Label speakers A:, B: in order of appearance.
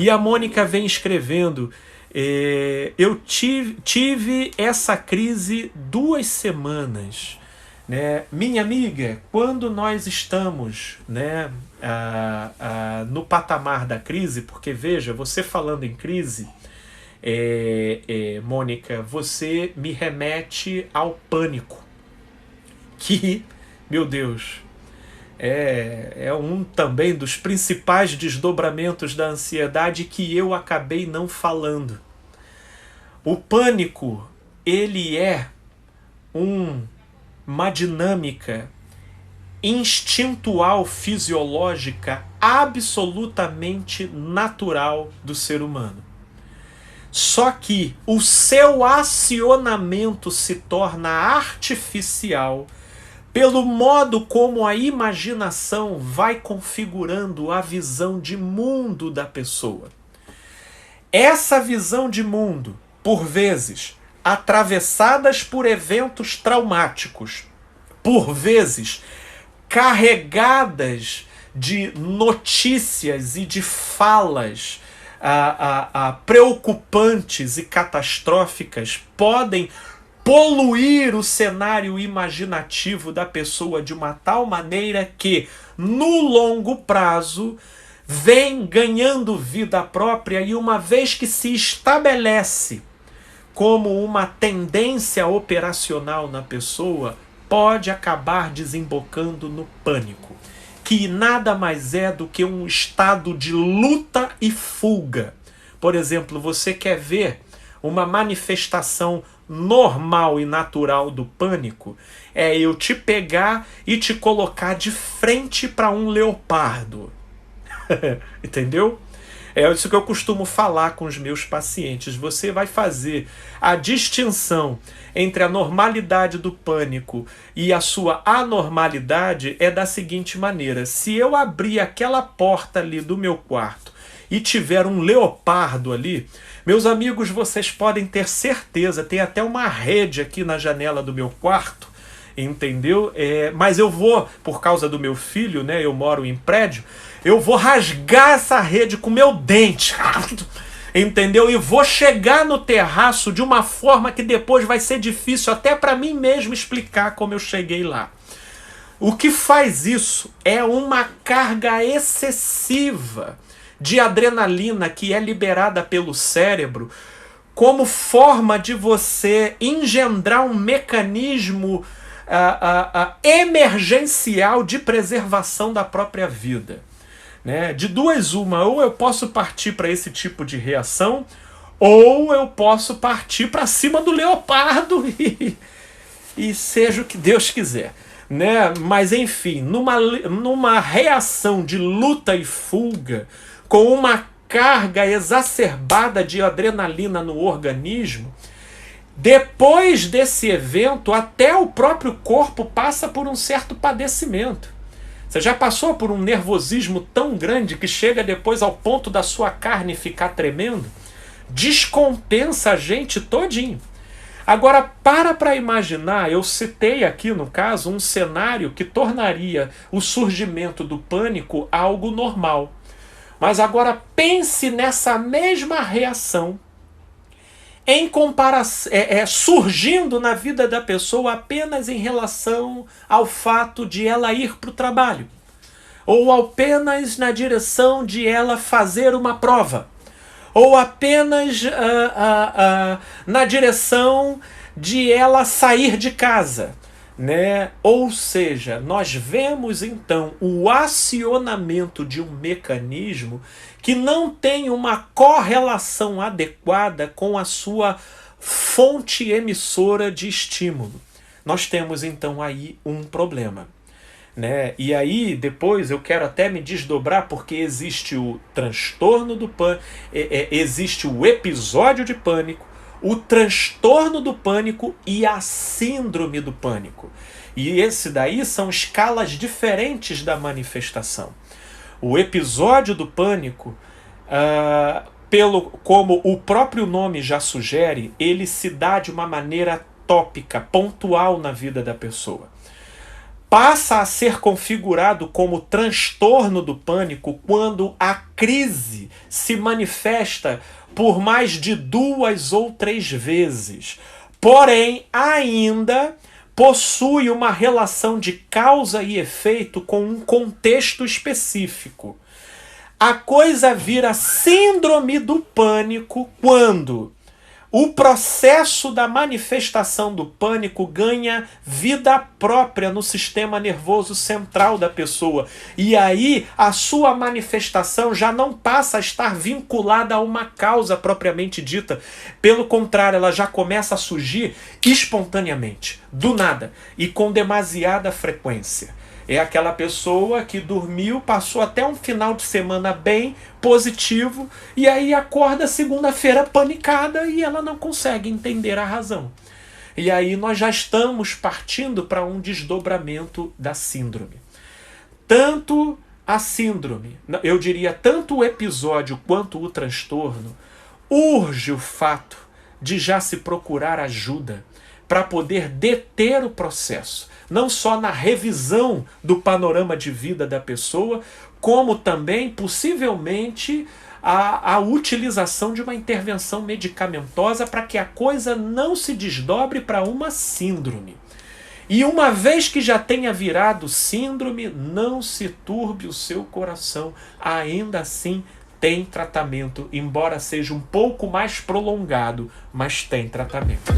A: E a Mônica vem escrevendo: eu tive essa crise 2 semanas. Né? Minha amiga, quando nós estamos, né, no patamar da crise, porque veja, você falando em crise, Mônica, você me remete ao pânico, que, meu Deus, é um também dos principais desdobramentos da ansiedade que eu acabei não falando. O pânico, ele é uma dinâmica instintual, fisiológica, absolutamente natural do ser humano. Só que o seu acionamento se torna artificial pelo modo como a imaginação vai configurando a visão de mundo da pessoa. Essa visão de mundo, por vezes, atravessadas por eventos traumáticos, por vezes carregadas de notícias e de falas preocupantes e catastróficas, podem poluir o cenário imaginativo da pessoa de uma tal maneira que, no longo prazo, vem ganhando vida própria e, uma vez que se estabelece como uma tendência operacional na pessoa, pode acabar desembocando no pânico, que nada mais é do que um estado de luta e fuga. Por exemplo, você quer ver uma manifestação normal e natural do pânico? É eu te pegar e te colocar de frente para um leopardo. Entendeu? É isso que eu costumo falar com os meus pacientes. Você vai fazer a distinção entre a normalidade do pânico e a sua anormalidade é da seguinte maneira: se eu abrir aquela porta ali do meu quarto e tiver um leopardo ali, meus amigos, vocês podem ter certeza, tem até uma rede aqui na janela do meu quarto, entendeu? Mas eu vou, por causa do meu filho, né, eu moro em prédio, eu vou rasgar essa rede com meu dente, entendeu? E vou chegar no terraço de uma forma que depois vai ser difícil até para mim mesmo explicar como eu cheguei lá. O que faz isso é uma carga excessiva de adrenalina que é liberada pelo cérebro como forma de você engendrar um mecanismo emergencial de preservação da própria vida. Né? De duas uma, ou eu posso partir para esse tipo de reação, ou eu posso partir para cima do leopardo e seja o que Deus quiser. Né? Mas enfim, numa reação de luta e fuga, com uma carga exacerbada de adrenalina no organismo, depois desse evento, até o próprio corpo passa por um certo padecimento. Você já passou por um nervosismo tão grande que chega depois ao ponto da sua carne ficar tremendo? Descompensa a gente todinho. Agora, para imaginar, eu citei aqui, no caso, um cenário que tornaria o surgimento do pânico algo normal. Mas agora pense nessa mesma reação em comparação, surgindo na vida da pessoa apenas em relação ao fato de ela ir para o trabalho, ou apenas na direção de ela fazer uma prova, ou apenas na direção de ela sair de casa. Né? Ou seja, nós vemos então o acionamento de um mecanismo que não tem uma correlação adequada com a sua fonte emissora de estímulo. Nós temos então aí um problema. Né? E aí depois eu quero até me desdobrar, porque existe o transtorno do pânico, existe o episódio de pânico, o transtorno do pânico e a síndrome do pânico. E esse daí são escalas diferentes da manifestação. O episódio do pânico, como o próprio nome já sugere, ele se dá de uma maneira tópica, pontual na vida da pessoa. passa a ser configurado como transtorno do pânico quando a crise se manifesta por mais de 2 ou 3 vezes. Porém, ainda possui uma relação de causa e efeito com um contexto específico. A coisa vira síndrome do pânico quando o processo da manifestação do pânico ganha vida própria no sistema nervoso central da pessoa. E aí a sua manifestação já não passa a estar vinculada a uma causa propriamente dita. Pelo contrário, ela já começa a surgir espontaneamente, do nada e com demasiada frequência. É aquela pessoa que dormiu, passou até um final de semana bem, positivo, e aí acorda segunda-feira panicada e ela não consegue entender a razão. E aí nós já estamos partindo para um desdobramento da síndrome. Tanto a síndrome, eu diria tanto o episódio quanto o transtorno, urge o fato de já se procurar ajuda para poder deter o processo. Não só na revisão do panorama de vida da pessoa, como também, possivelmente, a utilização de uma intervenção medicamentosa para que a coisa não se desdobre para uma síndrome. E uma vez que já tenha virado síndrome, não se turbe o seu coração. Ainda assim, tem tratamento, embora seja um pouco mais prolongado, mas tem tratamento.